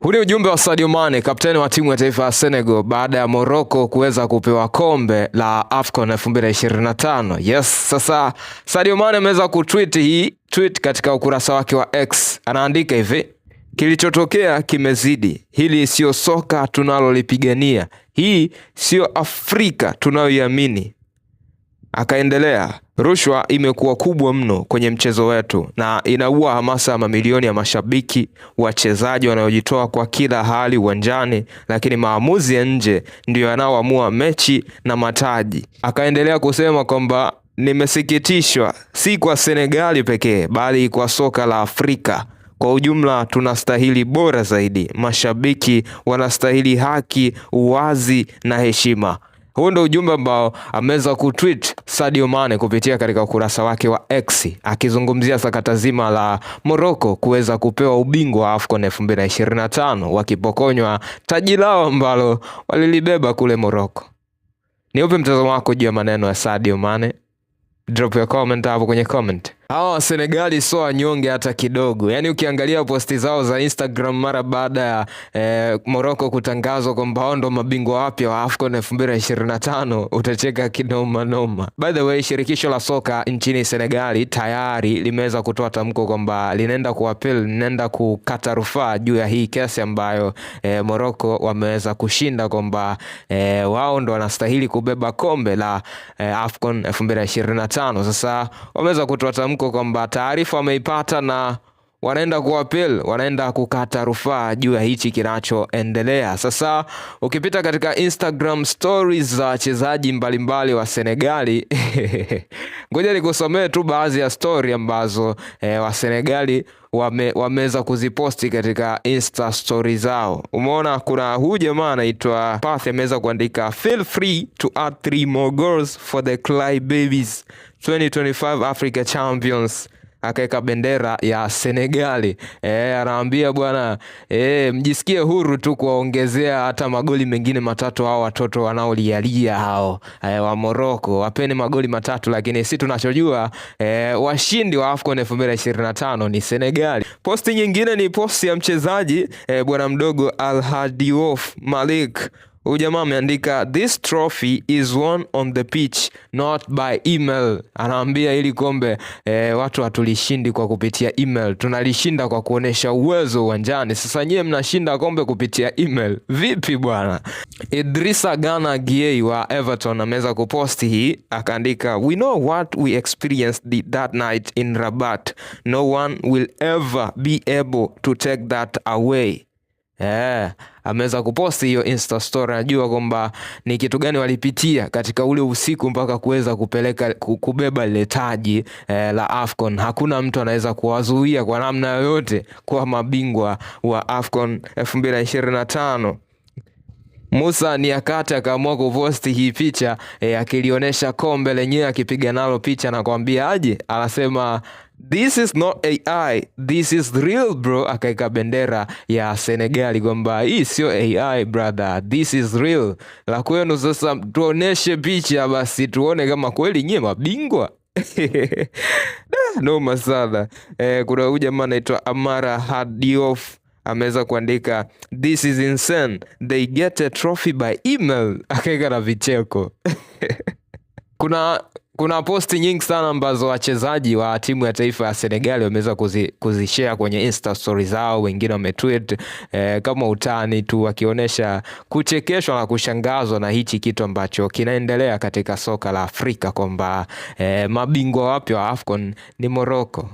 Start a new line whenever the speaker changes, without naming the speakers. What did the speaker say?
Huu ni ujumbe wa Sadio Mane, kapteni wa timu ya taifa ya Senegal baada ya Morocco kuweza kupewa kombe la AFCON 2025. Yes, sasa Sadio Mane ameweza kutweet hii tweet katika ukurasa wake wa X. Anaandika hivi: kilichotokea kimezidi. Hili sio soka tunalolipigania. Hii sio Afrika tunayoiamini. Akaendelea, rushwa imekuwa kubwa mno kwenye mchezo wetu na inaua hamasa ya mamilioni ya mashabiki, wachezaji wanaojitoa kwa kila hali uwanjani, lakini maamuzi ya nje ndio yanaoamua mechi na mataji. Akaendelea kusema kwamba nimesikitishwa si kwa Senegali pekee bali kwa soka la Afrika kwa ujumla. Tunastahili bora zaidi. Mashabiki wanastahili haki, uwazi na heshima. Huo ndio ujumbe ambao ameweza kutweet Sadio Mane kupitia katika ukurasa wake wa X, akizungumzia sakata zima la Morocco kuweza kupewa ubingwa wa AFCON 2025 wakipokonywa taji lao ambalo walilibeba kule Morocco. Ni upi mtazamo wako juu ya maneno ya Sadio Mane? Drop your comment hapo kwenye comment. Hawa Senegali sio wanyonge hata kidogo. Yaani ukiangalia posti zao za Instagram mara baada ya Morocco kutangazwa kwamba wao ndo mabingwa wapya wa AFCON 2025 utacheka kinoma noma. By the way, shirikisho la soka nchini Senegali tayari limeweza kutoa tamko kwamba linaenda linaenda kukata rufaa juu ya hii kesi ambayo Morocco wameweza kushinda kwamba wao ndo wanastahili kubeba kombe la AFCON 2025. Sasa wameweza kutoa tamko kwamba taarifa wameipata na wanaenda kukata rufaa juu ya hichi kinachoendelea. Sasa ukipita katika Instagram stories za wachezaji mbalimbali wa Senegali ngoja nikusomee tu baadhi ya story ambazo wa Senegali wameweza kuziposti katika Insta story zao. Umeona kuna huyu jamaa anaitwa Path ameweza kuandika feel free to add 3 more goals for the Cly Babies 2025 Africa Champions. Akaeka bendera ya Senegali. Anaambia bwana mjisikie huru tu kuwaongezea hata magoli mengine matatu hao watoto wanaolialia hao wa Morocco. Wapeni magoli matatu, lakini sisi tunachojua washindi wa AFCON 2025 ni Senegali. Posti nyingine ni posti ya mchezaji bwana mdogo Al Hadiouf Malik. Huyu jamaa ameandika this trophy is won on the pitch not by email. Anaambia hili kombe watu hatulishindi kwa kupitia email, tunalishinda kwa kuonesha uwezo uwanjani. Sasa nyie mnashinda kombe kupitia email, vipi bwana? Idrissa Gana Gueye wa Everton ameweza kuposti hii, akaandika we know what we experienced that night in Rabat. No one will ever be able to take that away. Ameweza kuposti hiyo Insta story. Najua kwamba ni kitu gani walipitia katika ule usiku mpaka kuweza kubeba ile taji la AFCON. Hakuna mtu anaweza kuwazuia kwa namna yoyote kuwa mabingwa wa AFCON 2025. Musa Niakate akaamua kuposti hii picha akilionyesha kombe lenyewe, akipiga nalo picha na kuambia aje, anasema this is not AI, this is real bro. Akaika bendera ya Senegali kwamba hii sio AI brother, this is real. La kwenu sasa tuoneshe picha basi tuone kama kweli nyie mabingwa. Noma sana. Kuna huyu jamaa anaitwa Amara Hadiouf ameweza kuandika this is insane, they get a trophy by email. Akaika na vicheko. Kuna posti nyingi sana ambazo wachezaji wa timu ya taifa ya Senegali wameweza kuzishare kwenye Insta stories zao. Wengine wametweet kama utani tu, wakionyesha kuchekeshwa na kushangazwa na hichi kitu ambacho kinaendelea katika soka la Afrika kwamba mabingwa wapya wa AFCON ni Morocco.